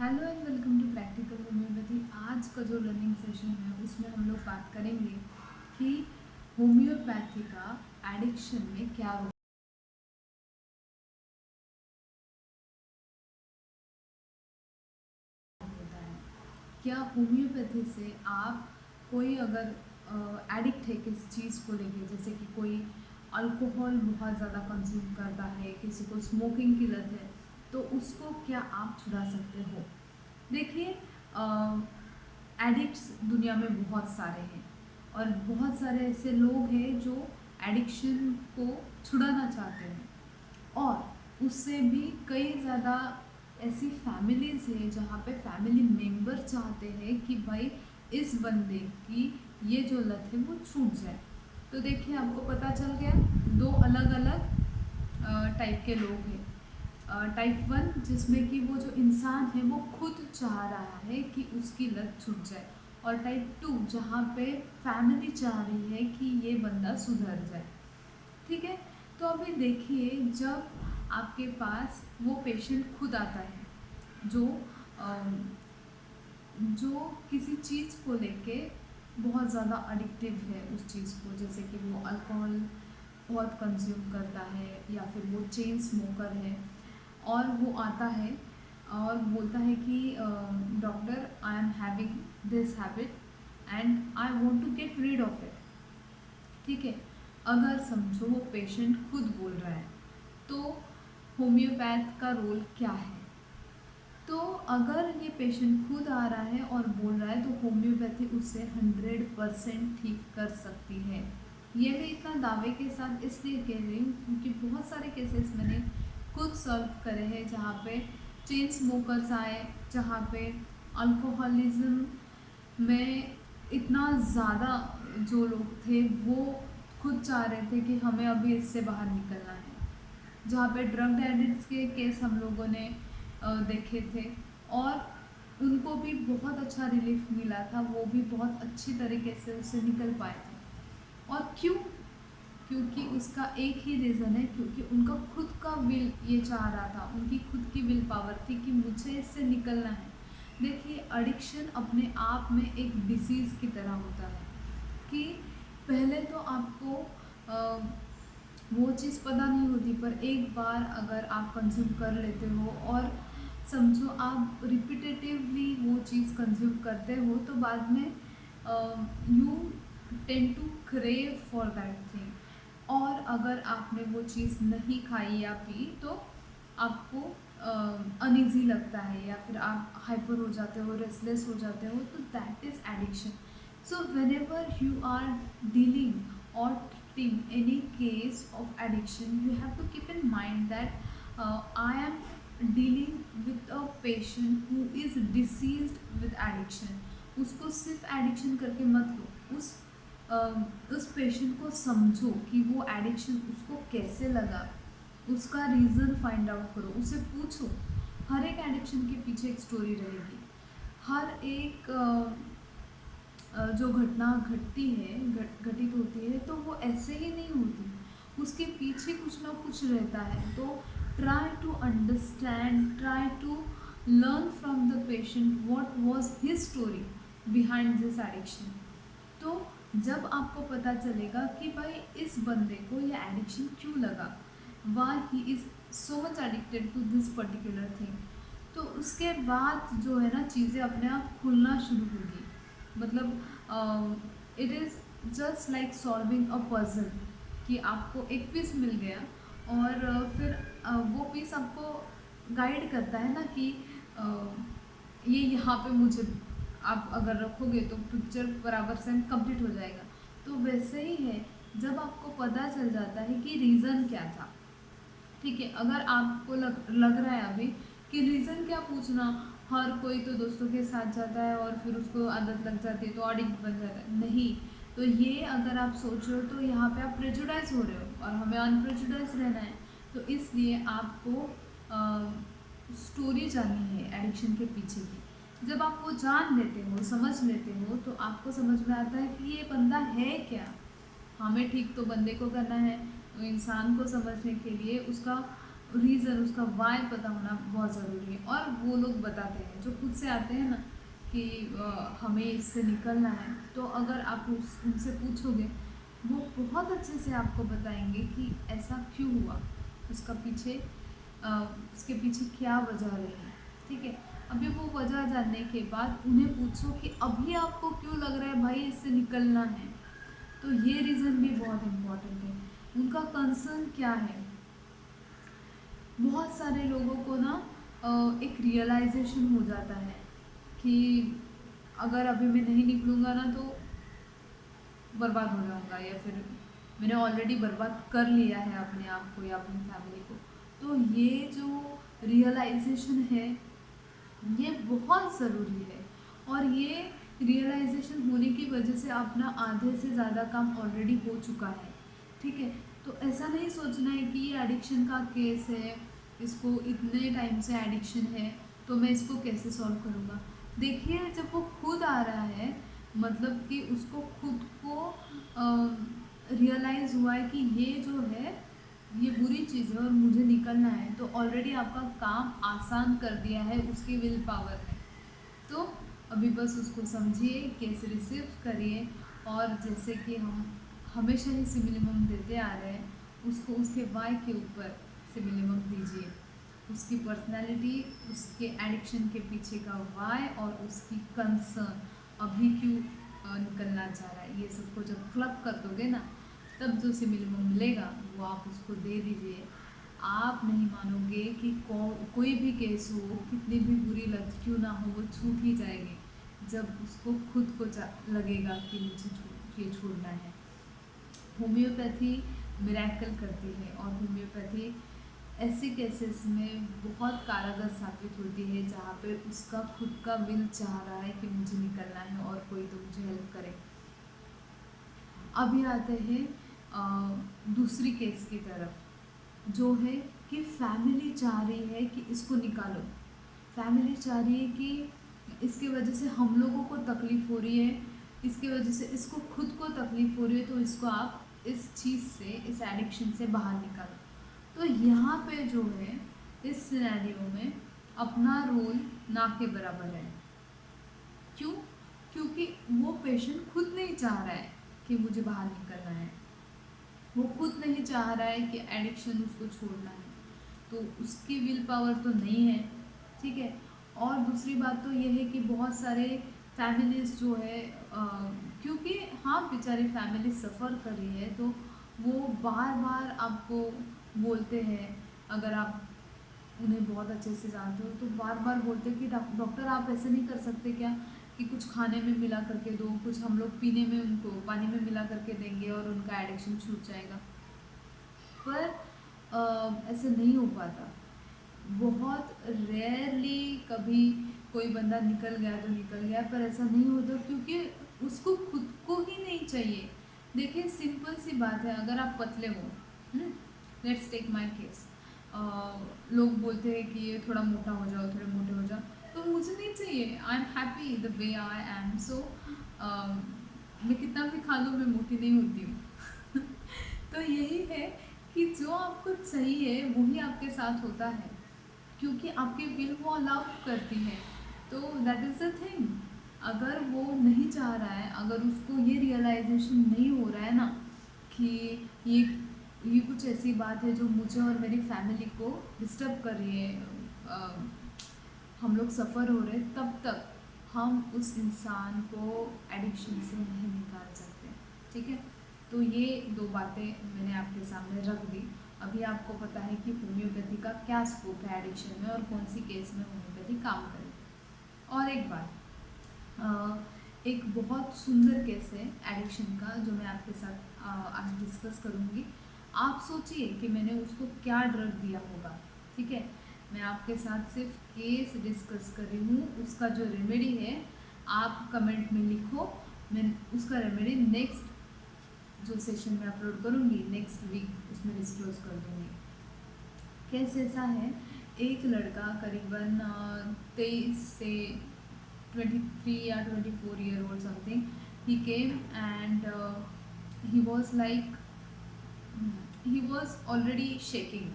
Hello and welcome to practical homoeopathy. आज का जो लर्निंग सेशन है उसमें हम लोग बात करेंगे कि होम्योपैथी का एडिक्शन में क्या रोल होता है। क्या होम्योपैथी से आप कोई अगर एडिक्ट है किसी चीज़ को लेके, जैसे कि कोई अल्कोहल बहुत ज़्यादा कंज्यूम करता है, किसी को स्मोकिंग की लत है, तो उसको क्या आप छुड़ा सकते हो। देखिए, एडिक्ट्स दुनिया में बहुत सारे हैं और बहुत सारे ऐसे लोग हैं जो एडिक्शन को छुड़ाना चाहते हैं, और उससे भी कई ज़्यादा ऐसी फैमिलीज़ हैं जहाँ पे फैमिली मेंबर चाहते हैं कि भाई इस बंदे की ये जो लत है वो छूट जाए। तो देखिए, आपको पता चल गया, दो अलग अलग टाइप के लोग हैं। टाइप वन, जिसमें कि वो जो इंसान है वो खुद चाह रहा है कि उसकी लत छूट जाए, और टाइप टू जहाँ पे फैमिली चाह रही है कि ये बंदा सुधर जाए। ठीक है। तो अभी देखिए, जब आपके पास वो पेशेंट खुद आता है जो अम, जो किसी चीज़ को लेके बहुत ज़्यादा एडिक्टिव है उस चीज़ को, जैसे कि वो अल्कोहल बहुत कंज्यूम करता है या फिर वो चेन स्मोकर है, और वो आता है और बोलता है कि doctor, I am having this habit and I want to get rid of it. ठीक है। अगर समझो वो पेशेंट खुद बोल रहा है, तो होम्योपैथ का रोल क्या है। तो अगर ये पेशेंट खुद आ रहा है और बोल रहा है तो होम्योपैथी उससे 100% ठीक कर सकती है। ये मैं इतना दावे के साथ इसलिए कह रही हूँ क्योंकि बहुत सारे केसेस मैंने खुद सॉल्व करे हैं जहाँ पे चेन स्मोकर्स आए, जहाँ पे अल्कोहलिज्म में इतना ज़्यादा जो लोग थे वो खुद चाह रहे थे कि हमें अभी इससे बाहर निकलना है, जहाँ पे ड्रग एडिक्ट्स के केस हम लोगों ने देखे थे, और उनको भी बहुत अच्छा रिलीफ मिला था, वो भी बहुत अच्छी तरीके से उससे निकल पाए थे। और क्यों? क्योंकि उसका एक ही रीज़न है, क्योंकि उनका खुद का विल ये चाह रहा था, उनकी खुद की विल पावर थी कि मुझे इससे निकलना है। देखिए, एडिक्शन अपने आप में एक डिसीज़ की तरह होता है कि पहले तो आपको वो चीज़ पता नहीं होती, पर एक बार अगर आप कंज्यूम कर लेते हो और समझो आप रिपीटेटिवली वो चीज़ कंज्यूम करते हो, तो बाद में you tend to crave for that thing. और अगर आपने वो चीज़ नहीं खाई या पी तो आपको अनईजी लगता है, या फिर आप हाइपर हो जाते हो, रेस्टलेस हो जाते हो, तो that is addiction. So whenever you are dealing or treating any case of addiction, you have to keep in mind that I am dealing with a patient who is diseased with addiction. उसको सिर्फ addiction करके मत लो, उस patient को समझो कि वो addiction उसको कैसे लगा, उसका रीज़न फाइंड आउट करो, उससे पूछो। हर एक एडिक्शन के पीछे एक स्टोरी रहेगी। हर एक जो घटना घटती है, घटित होती है, तो वो ऐसे ही नहीं होती, उसके पीछे कुछ ना कुछ रहता है। तो try to understand, try to learn from the patient what was his story behind this addiction. तो जब आपको पता चलेगा कि भाई इस बंदे को ये एडिक्शन क्यों लगा, why he is so much addicted to this particular thing, तो उसके बाद जो है ना, चीज़ें अपने आप खुलना शुरू होगी। मतलब it is just like solving a puzzle, कि आपको एक पीस मिल गया और फिर वो पीस आपको गाइड करता है ना कि ये यहाँ पे मुझे आप अगर रखोगे तो पिक्चर बराबर से कंप्लीट हो जाएगा। तो वैसे ही है, जब आपको पता चल जाता है कि रीज़न क्या था। ठीक है, अगर आपको लग रहा है अभी कि रीज़न क्या पूछना, हर कोई तो दोस्तों के साथ जाता है और फिर उसको आदत लग जाती है तो एडिक्ट बन जाता है, नहीं। तो ये अगर आप सोच रहे हो तो यहाँ पे आप प्रेजुडाइज हो रहे हो, और हमें अनप्रेजुडाइज रहना है। तो इसलिए आपको स्टोरी जाननी है एडिक्शन के पीछे की। जब आप वो जान लेते हो, समझ लेते हो, तो आपको समझ में आता है कि ये बंदा है क्या। हमें ठीक तो बंदे को करना है, तो इंसान को समझने के लिए उसका रीज़न, उसका वाई पता होना बहुत ज़रूरी है। और वो लोग बताते हैं जो खुद से आते हैं ना कि हमें इससे निकलना है, तो अगर आप उनसे पूछोगे, वो बहुत अच्छे से आपको बताएंगे कि ऐसा क्यों हुआ, उसका पीछे उसके पीछे क्या वजह रही। ठीक है, अभी वो वजह जानने के बाद उन्हें पूछो कि अभी आपको क्यों लग रहा है भाई इससे निकलना है, तो ये रीज़न भी बहुत इम्पोर्टेंट है। उनका कंसर्न क्या है। बहुत सारे लोगों को ना एक रियलाइजेशन हो जाता है कि अगर अभी मैं नहीं निकलूँगा ना तो बर्बाद हो जाऊँगा, या फिर मैंने ऑलरेडी बर्बाद कर लिया है अपने आप को या अपनी फैमिली को। तो ये जो रियलाइजेशन है ये बहुत ज़रूरी है, और ये रियलाइजेशन होने की वजह से अपना आधे से ज़्यादा काम ऑलरेडी हो चुका है। ठीक है, तो ऐसा नहीं सोचना है कि ये एडिक्शन का केस है, इसको इतने टाइम से एडिक्शन है तो मैं इसको कैसे सॉल्व करूँगा। देखिए, जब वो खुद आ रहा है, मतलब कि उसको खुद को रियलाइज़ हुआ है कि ये जो है ये बुरी चीज़ है और मुझे निकलना है, तो ऑलरेडी आपका काम आसान कर दिया है उसकी विल पावर ने। तो अभी बस उसको समझिए, कैसे रिसीव करिए, और जैसे कि हम हमेशा ही सिमिलिमम देते आ रहे हैं, उसको उसके वाई के ऊपर सिमिलिमम दीजिए। उसकी पर्सनैलिटी, उसके एडिक्शन के पीछे का वाई और उसकी कंसर्न, अभी क्यों निकलना चाह रहा है, ये सबको जब क्लब कर दोगे ना, तब जो सिमिलिमम मिलेगा वो आप उसको दे दीजिए। आप नहीं मानोगे कि कोई भी केस हो, कितनी भी बुरी लत क्यों ना हो, वो छूट ही जाएगी जब उसको खुद को लगेगा कि मुझे ये छोड़ना है। होम्योपैथी मिरेकल करती है, और होम्योपैथी ऐसे केसेस में बहुत कारगर साबित होती है जहाँ पे उसका खुद का विल चाह रहा है कि मुझे निकलना है और कोई तो मुझे हेल्प करे। अभी आते हैं दूसरी केस की तरफ, जो है कि फैमिली चाह रही है कि इसको निकालो। फैमिली चाह रही है कि इसके वजह से हम लोगों को तकलीफ़ हो रही है, इसके वजह से इसको खुद को तकलीफ़ हो रही है, तो इसको आप इस चीज़ से, इस एडिक्शन से बाहर निकालो। तो यहाँ पे जो है, इस सिनेरियो में अपना रोल ना के बराबर है। क्यों? क्योंकि वो पेशेंट खुद नहीं चाह रहा है कि मुझे बाहर निकलना है, वो खुद नहीं चाह रहा है कि एडिक्शन उसको छोड़ना है, तो उसकी विल पावर तो नहीं है। ठीक है, और दूसरी बात तो ये है कि बहुत सारे फैमिलीज जो है क्योंकि हाँ बेचारी फैमिली सफ़र कर रही है, तो वो बार बार आपको बोलते हैं, अगर आप उन्हें बहुत अच्छे से जानते हो तो बार बार बोलते हैं कि डॉक्टर आप ऐसे नहीं कर सकते क्या कि कुछ खाने में मिला करके दो, कुछ हम लोग पीने में, उनको पानी में मिला करके देंगे और उनका एडिक्शन छूट जाएगा। पर ऐसे नहीं हो पाता। बहुत रेयरली कभी कोई बंदा निकल गया तो निकल गया, पर ऐसा नहीं होता क्योंकि उसको खुद को ही नहीं चाहिए। देखिए, सिंपल सी बात है, अगर आप पतले हो, लेट्स टेक माय केस, लोग बोलते हैं कि ये थोड़ा मोटा हो जाओ, थोड़े मोटे हो जाओ, तो मुझे नहीं चाहिए। I am happy the way I am, so मैं कितना भी खा लूँ मैं मोटी नहीं होती हूँ। तो यही है कि जो आपको चाहिए वही आपके साथ होता है, क्योंकि आपकी विल वो अलाउ करती है। तो दैट इज़ द थिंग। अगर वो नहीं चाह रहा है, अगर उसको ये रियलाइजेशन नहीं हो रहा है ना कि ये कुछ ऐसी बात है जो मुझे और मेरी फैमिली को डिस्टर्ब कर रही है, हम लोग सफ़र हो रहे, तब तक हम उस इंसान को एडिक्शन से नहीं निकाल सकते। ठीक है, तो ये दो बातें मैंने आपके सामने रख दी। अभी आपको पता है कि होम्योपैथी का क्या स्कोप है एडिक्शन में और कौन सी केस में होम्योपैथी काम करे। और एक बात, एक बहुत सुंदर केस है एडिक्शन का जो मैं आपके साथ आज डिस्कस करूँगी। आप सोचिए कि मैंने उसको क्या ड्रग दिया होगा। ठीक है, मैं आपके साथ सिर्फ केस डिस्कस कर रही हूँ, उसका जो रेमेडी है आप कमेंट में लिखो, मैं उसका रेमेडी नेक्स्ट जो सेशन में अपलोड करूँगी नेक्स्ट वीक उसमें डिस्क्लोज कर दूँगी। केस ऐसा है, एक लड़का करीबन 23 से 23 या 24 year old something, he came and he was already shaking.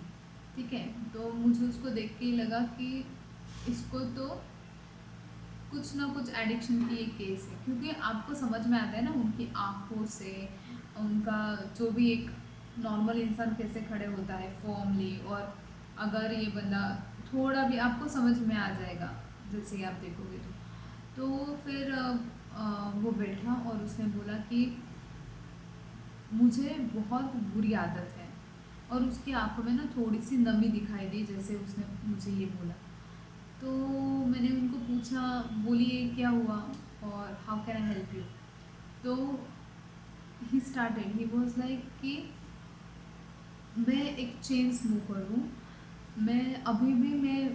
ठीक है। तो मुझे उसको देख के ही लगा कि इसको तो कुछ ना कुछ एडिक्शन की एक केस है, क्योंकि आपको समझ में आता है ना उनकी आँखों से, उनका जो भी एक नॉर्मल इंसान कैसे खड़े होता है फॉर्मली, और अगर ये बंदा थोड़ा भी आपको समझ में आ जाएगा जैसे ही आप देखोगे तो फिर वो बैठा और उसने बोला कि मुझे बहुत बुरी आदत है, और उसकी आंखों में ना थोड़ी सी नमी दिखाई दी जैसे उसने मुझे ये बोला। तो मैंने उनको पूछा, बोलिए क्या हुआ और how can I help you. तो ही वाज लाइक कि मैं एक चेन स्मोकर हूँ, मैं अभी भी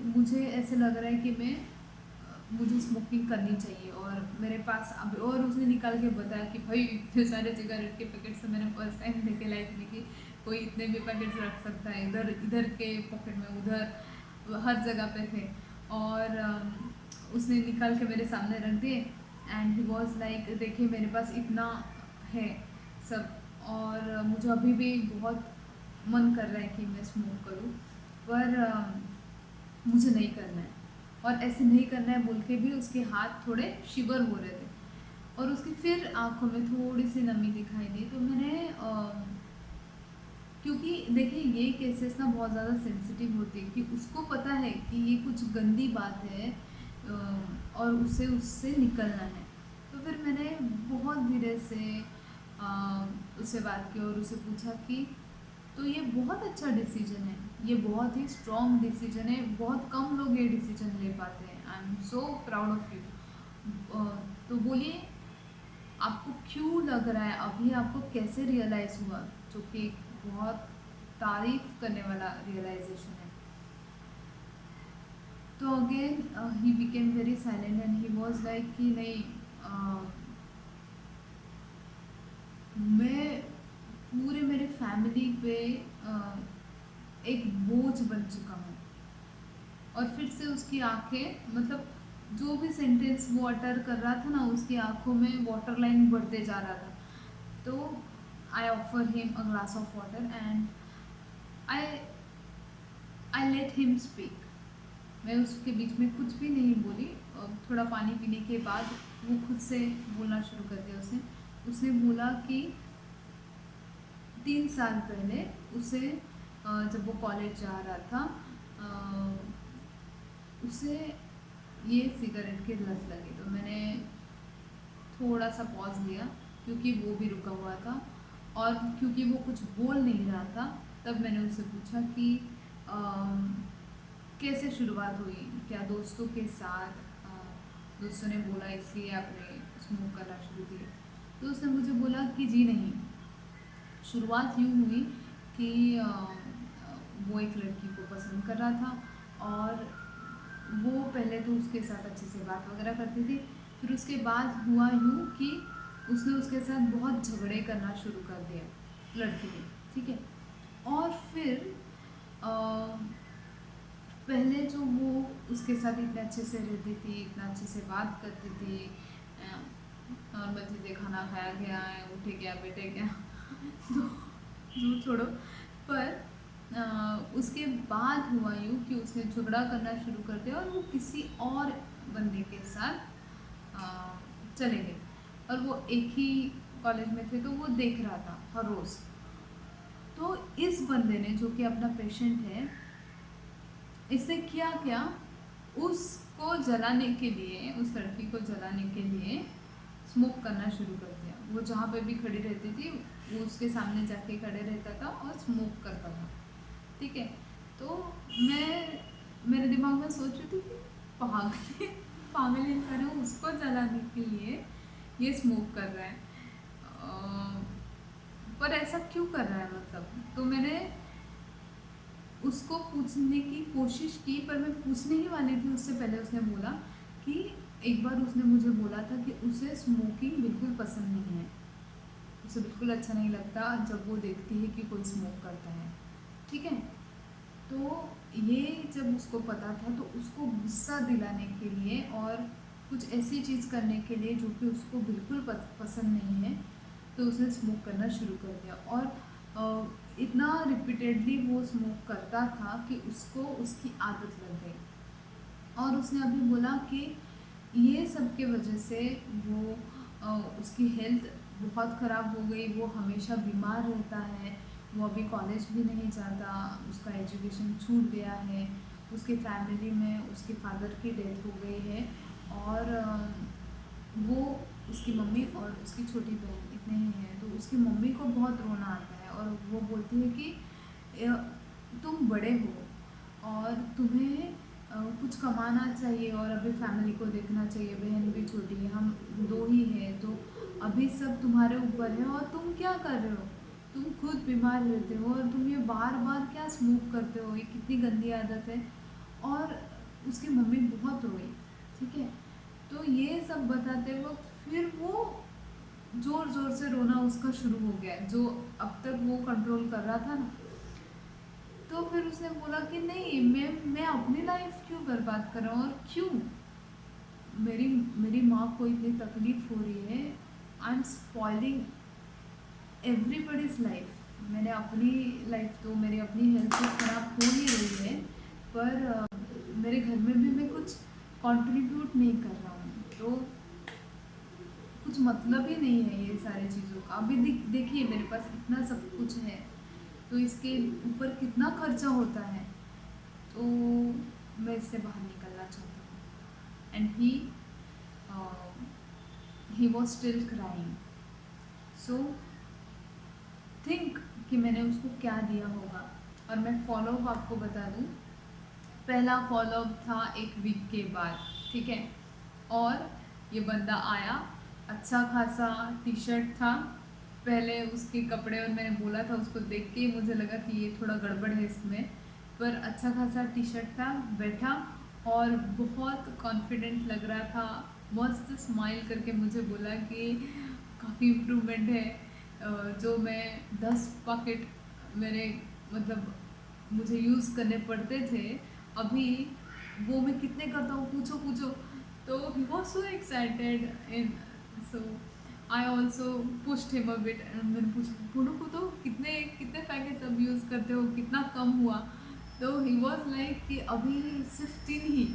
मुझे ऐसे लग रहा है कि मुझे स्मोकिंग करनी चाहिए, और मेरे पास अभी, और उसने निकाल के बताया कि भाई इतने सारे सिगरेट के पैकेट से मैंने फर्स्ट टाइम देखे लाइफ में कि कोई इतने भी पैकेट्स रख सकता है, इधर इधर के पॉकेट में, उधर हर जगह पे थे। और उसने निकाल के मेरे सामने रख दिए एंड ही वॉज लाइक देखिए मेरे पास इतना है सब, और मुझे अभी भी बहुत मन कर रहा है कि मैं स्मोक करूं, पर मुझे नहीं करना है। और ऐसे नहीं करना है बोल के भी उसके हाथ थोड़े शिवर हो रहे थे, और उसकी फिर आंखों में थोड़ी सी नमी दिखाई दी। तो मैंने क्योंकि देखिए ये केसेस ना बहुत ज़्यादा सेंसिटिव होती है, कि उसको पता है कि ये कुछ गंदी बात है और उससे निकलना है। तो फिर मैंने बहुत धीरे से उससे बात की और उसे पूछा कि तो ये बहुत अच्छा डिसीजन है, ये बहुत ही स्ट्रॉन्ग डिसीजन है, बहुत कम लोग ये डिसीजन ले पाते हैं, आई am so proud of you. तो बोलिए आपको क्यों लग रहा है, अभी आपको कैसे रियलाइज़ हुआ, जो कि बहुत तारीफ करने वाला रियलाइजेशन है। तो again he became very silent and he was like कि नहीं, मैं पूरे मेरे फैमिली पे एक बोझ बन चुका हूँ। और फिर से उसकी आंखें, मतलब जो भी सेंटेंस वो अटर कर रहा था ना, उसकी आंखों में वाटर लाइन बढ़ते जा रहा था। तो I offer him a glass of water and I I let him speak. मैं उसके बीच में कुछ भी नहीं बोली, थोड़ा पानी पीने के बाद वो खुद से बोलना शुरू कर दिया। उसने बोला कि 3 साल पहले उसे जब वो कॉलेज जा रहा था उसे ये सिगरेट की लत लगी। तो मैंने थोड़ा सा पॉज लिया क्योंकि वो भी रुका हुआ था, और क्योंकि वो कुछ बोल नहीं रहा था, तब मैंने उससे पूछा कि कैसे शुरुआत हुई, क्या दोस्तों के साथ दोस्तों ने बोला इसलिए आपने स्मोक करना शुरू किया। तो उसने मुझे बोला कि जी नहीं, शुरुआत यूँ हुई कि वो एक लड़की को पसंद कर रहा था, और वो पहले तो उसके साथ अच्छे से बात वगैरह करती थी, फिर उसके बाद हुआ यूँ कि उसने उसके साथ बहुत झगड़े करना शुरू कर दिया लड़की ने, ठीक है। और फिर पहले जो वो उसके साथ इतने अच्छे से रहती थी, इतना अच्छे से बात करती थी, नॉर्मल चीज़ें, खाना खाया गया है, उठे क्या बैठे क्या तो जो छोड़ो, पर उसके बाद हुआ यूँ कि उसने झगड़ा करना शुरू कर दिया और वो किसी और बंदे के साथ चले गए, और वो एक ही कॉलेज में थे तो वो देख रहा था हर रोज़। तो इस बंदे ने, जो कि अपना पेशेंट है, इसने किया क्या, उसको जलाने के लिए, उस लड़की को जलाने के लिए स्मोक करना शुरू कर दिया। वो जहाँ पे भी खड़ी रहती थी वो उसके सामने जाके खड़े रहता था और स्मोक करता था, ठीक है। तो मैं मेरे दिमाग में सोच रही थी कि पागल पागल इंसान है, उसको जलाने के लिए ये स्मोक कर रहा है, पर ऐसा क्यों कर रहा है, मतलब। तो मैंने उसको पूछने की कोशिश की, पर मैं पूछने ही वाली थी उससे पहले उसने बोला कि एक बार उसने मुझे बोला था कि उसे स्मोकिंग बिल्कुल पसंद नहीं है, उसे बिल्कुल अच्छा नहीं लगता जब वो देखती है कि कोई स्मोक करता है, ठीक है। तो ये जब उसको पता था तो उसको गुस्सा दिलाने के लिए और कुछ ऐसी चीज़ करने के लिए जो कि उसको बिल्कुल पसंद नहीं है, तो उसने स्मोक करना शुरू कर दिया। और इतना रिपीटेडली वो स्मोक करता था कि उसको उसकी आदत लग गई। और उसने अभी बोला कि ये सब के वजह से वो उसकी हेल्थ बहुत ख़राब हो गई, वो हमेशा बीमार रहता है, वो अभी कॉलेज भी नहीं जाता, उसका एजुकेशन छूट गया है, उसके फैमिली में उसके फादर की डेथ हो गई है, और वो उसकी मम्मी और उसकी छोटी बहन इतने ही हैं। तो उसकी मम्मी को बहुत रोना आता है और वो बोलती है कि "अ, तुम बड़े हो और तुम्हें कुछ कमाना चाहिए और अभी फैमिली को देखना चाहिए, बहन भी छोटी है, हम दो ही हैं, तो अभी सब तुम्हारे ऊपर है और तुम क्या कर रहे हो, तुम खुद बीमार रहते हो और तुम ये बार बार क्या स्मोक करते हो, ये कितनी गंदी आदत है"। और उसकी मम्मी बहुत रोई, ठीक है। तो ये सब बताते वक्त फिर वो ज़ोर ज़ोर से रोना उसका शुरू हो गया, जो अब तक वो कंट्रोल कर रहा था ना। तो फिर उसने बोला कि नहीं, मैं अपनी लाइफ क्यों बर्बाद कर रहा हूँ, और क्यों मेरी मेरी माँ को इतनी तकलीफ हो रही है, I am spoiling everybody's life. मैंने अपनी लाइफ तो मेरी अपनी हेल्थ तो ख़राब हो ही रही है, पर मेरे घर में भी मैं कुछ कंट्रीब्यूट नहीं कर रहा हूँ, तो कुछ मतलब ही नहीं है ये सारी चीज़ों का। अभी देखिए मेरे पास इतना सब कुछ है, तो इसके ऊपर कितना खर्चा होता है, तो मैं इससे बाहर निकलना चाहता हूँ। And he was still crying. So think कि मैंने उसको क्या दिया होगा। और मैं फॉलोअप आपको बता दूँ, पहला फॉलोअप था एक वीक के बाद, ठीक है। और ये बंदा आया, अच्छा खासा टी शर्ट था, पहले उसके कपड़े, और मैंने बोला था उसको देख के मुझे लगा कि ये थोड़ा गड़बड़ है इसमें, पर अच्छा खासा टी शर्ट था, बैठा और बहुत कॉन्फिडेंट लग रहा था, मस्त स्माइल करके मुझे बोला कि काफ़ी इम्प्रूवमेंट है। जो मैं 10 पॉकेट मेरे मतलब मुझे यूज़ करने पड़ते थे, अभी वो मैं कितने करता हूँ, पूछो पूछो। तो he was so excited in, so I also pushed him a bit. मैंने पूछा बोलो को तो कितने कितने पैकेट्स अब यूज़ करते हो, कितना कम हुआ। तो ही वॉज लाइक कि अभी सिर्फ 3 ही।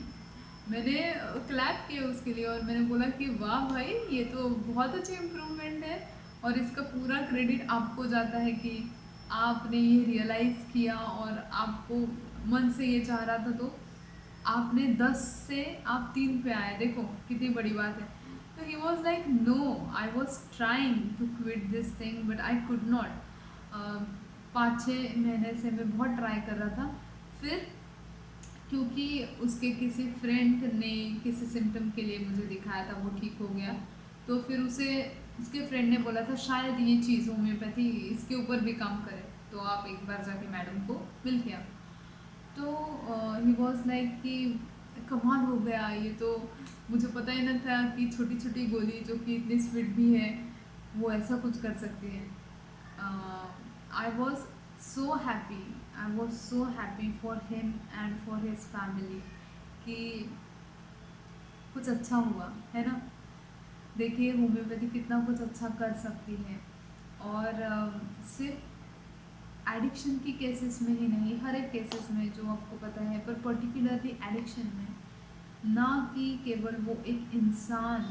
मैंने क्लैप किया उसके लिए और मैंने बोला कि वाह भाई, ये तो बहुत अच्छी इम्प्रूवमेंट है, और इसका पूरा क्रेडिट आपको जाता है कि आपने ये रियलाइज़ किया और आपको मन से ये चाह रहा था, तो आपने 10 से आप 3 पे आए, देखो कितनी बड़ी बात है। तो he was like no, I was trying to quit this thing but I could not. 5-6 महीने से मैं बहुत ट्राई कर रहा था, फिर क्योंकि उसके किसी फ्रेंड ने किसी सिम्टम के लिए मुझे दिखाया था, वो ठीक हो गया, तो फिर उसे उसके फ्रेंड ने बोला था शायद ये चीज़ होम्योपैथी इसके ऊपर भी काम करे, तो आप एक बार जाके मैडम को मिल के आओ। तो ही वॉज लाइक कि कमाल हो गया, ये तो मुझे पता ही नहीं था कि छोटी छोटी गोली जो कि इतनी स्वीट भी है वो ऐसा कुछ कर सकती है। I was so happy, I was so happy for him and for his family कि कुछ अच्छा हुआ है ना। देखिए होम्योपैथी कितना कुछ अच्छा कर सकती है, और सिर्फ एडिक्शन की केसेस में ही नहीं, हर एक केसेस में जो आपको पता है, पर पर्टिकुलरली एडिक्शन में ना कि केवल वो एक इंसान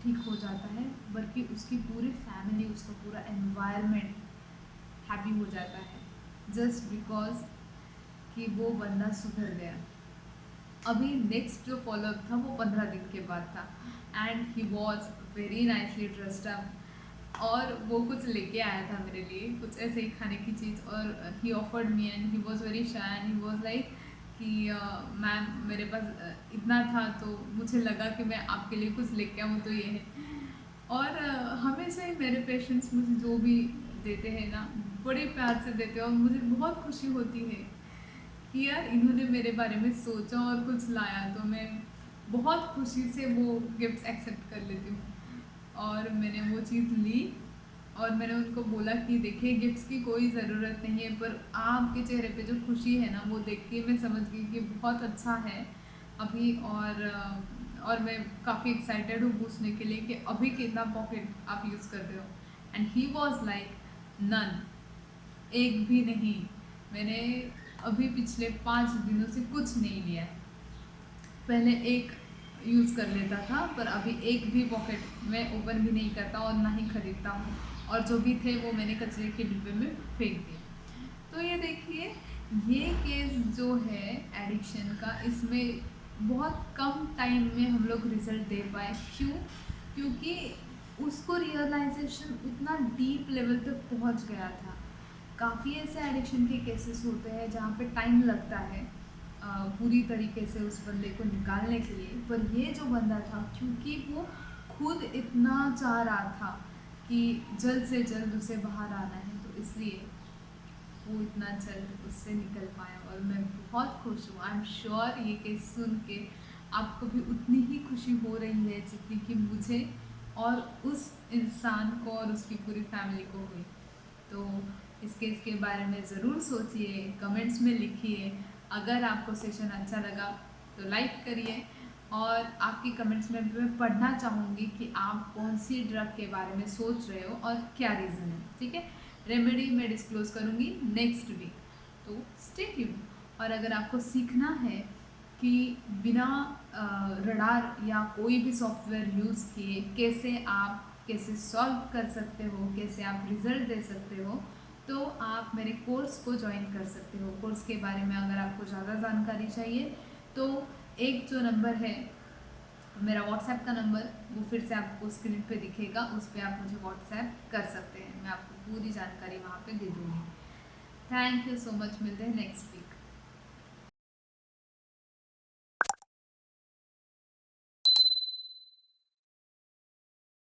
ठीक हो जाता है, बल्कि उसकी पूरी फैमिली, उसका पूरा एनवायरनमेंट हैप्पी हो जाता है, जस्ट बिकॉज कि वो बंदा सुधर गया। अभी नेक्स्ट जो फॉलोअप था वो 15 दिन के बाद था, and he was very nicely dressed up, और वो कुछ लेके आया था मेरे लिए, कुछ ऐसे ही खाने की चीज़, और ही offered me and he was very shy and he was like कि मैम मेरे पास इतना था, तो मुझे लगा कि मैं आपके लिए कुछ लेके आऊँ, तो ये है। और हमेशा ही मेरे पेशेंट्स मुझे जो भी देते हैं ना, बड़े प्यार से देते हैं, और मुझे बहुत खुशी होती है कि यार इन्होंने मेरे बारे में सोचा और कुछ लाया, तो मैं बहुत खुशी से वो गिफ्ट्स एक्सेप्ट कर लेती हूँ। और मैंने वो चीज़ ली और मैंने उनको बोला कि देखिए गिफ्ट्स की कोई ज़रूरत नहीं है, पर आपके चेहरे पे जो खुशी है ना, वो देख के मैं समझ गई कि बहुत अच्छा है अभी। और मैं काफ़ी एक्साइटेड हूँ पूछने के लिए कि अभी कितना पॉकेट आप यूज़ करते हो। And he was like none, एक भी नहीं। मैंने अभी पिछले 5 दिनों से कुछ नहीं लिया है। पहले एक यूज़ कर लेता था, पर अभी एक भी पॉकेट मैं ओपन भी नहीं करता और ना ही खरीदता हूँ, और जो भी थे वो मैंने कचरे के डिब्बे में फेंक दिए। तो ये देखिए, ये केस जो है एडिक्शन का, इसमें बहुत कम टाइम में हम लोग रिजल्ट दे पाए। क्यों? क्योंकि उसको रियलाइजेशन उतना डीप लेवल तक पहुंच गया था। काफ़ी ऐसे एडिक्शन के केसेस होते हैं जहाँ पे टाइम लगता है पूरी तरीके से उस बंदे को निकालने के लिए, पर ये जो बंदा था, क्योंकि वो खुद इतना चाह रहा था कि जल्द से जल्द उसे बाहर आना है, तो इसलिए वो इतना जल्द उससे निकल पाया। और मैं बहुत खुश हूँ। आई एम श्योर ये केस सुन के आपको भी उतनी ही खुशी हो रही है जितनी कि मुझे और उस इंसान को और उसकी पूरी फैमिली को हुई। तो इस केस के बारे में ज़रूर सोचिए, कमेंट्स में लिखिए। अगर आपको सेशन अच्छा लगा तो लाइक करिए, और आपकी कमेंट्स में भी मैं पढ़ना चाहूँगी कि आप कौन सी ड्रग के बारे में सोच रहे हो और क्या रीज़न है। ठीक है, रेमेडी मैं डिस्क्लोज करूँगी नेक्स्ट वीक, तो स्टे ट्यून। और अगर आपको सीखना है कि बिना रडार या कोई भी सॉफ्टवेयर यूज़ किए कैसे सॉल्व कर सकते हो, कैसे आप रिजल्ट दे सकते हो, तो आप मेरे कोर्स को ज्वाइन कर सकते हो। कोर्स के बारे में अगर आपको ज़्यादा जानकारी चाहिए तो एक जो नंबर है मेरा व्हाट्सएप का नंबर, वो फिर से आपको स्क्रीन पे दिखेगा, उस पर आप मुझे व्हाट्सएप कर सकते हैं। मैं आपको पूरी जानकारी वहाँ पे दे दूँगी। Thank you so much. मिलते हैं नेक्स्ट वीक।